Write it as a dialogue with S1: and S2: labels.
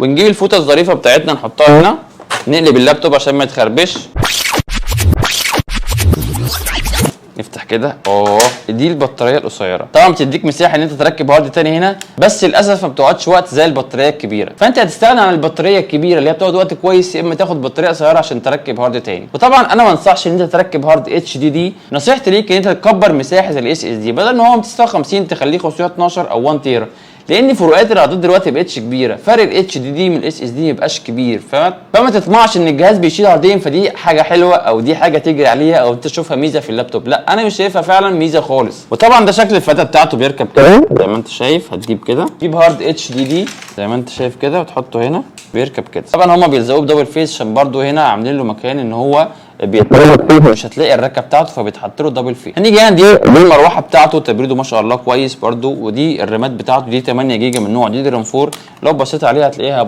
S1: ونجيب الفوطه الظريفه بتاعتنا نحطها هنا، نقلب اللابتوب عشان ما يتخربش. نفتح كده. دي البطاريه القصيره، طبعا بتديك مساحه ان انت تركب هارد تاني هنا، بس للاسف ما بتقعدش وقت زي البطاريه الكبيره، فانت هتستغنى عن البطاريه الكبيره اللي هي بتقعد وقت كويس، يا اما تاخد بطاريه قصيره عشان تركب هارد تاني. وطبعا انا ما انصحش ان انت تركب هارد اتش دي دي، نصيحتي ليك ان انت تكبر مساحه الاس اس دي، بدل ما هو 256 تخليه 512 او 1 تيرا، لان فروقات الاعداد دلوقتي مبقتش كبيره، فرق الاتش دي دي من الاس اس دي مبقاش كبير، فما تطمعش ان الجهاز بيشيل هاردين فدي حاجه حلوه او دي حاجه تجري عليها او انت تشوفها ميزه في اللابتوب، لا انا مش شايفها فعلا ميزه خالص. وطبعا ده شكل الفتحه بتاعته بيركب كده زي ما انت شايف، هتجيب كده تجيب هارد اتش دي دي زي ما انت شايف كده وتحطه هنا بيركب كده. طبعا هما بيلزقوه بدبل فيس عشان برده هنا عاملين له مكان ان هو مش هتلاقي الركه بتاعته فبيتحط له دبل فيس. هنيجي هنا دي المروحه بتاعته تبريده ما شاء الله كويس برده، ودي الرامات بتاعته دي 8 جيجا من نوع دي رام 4، لو بصيت عليها هتلاقيها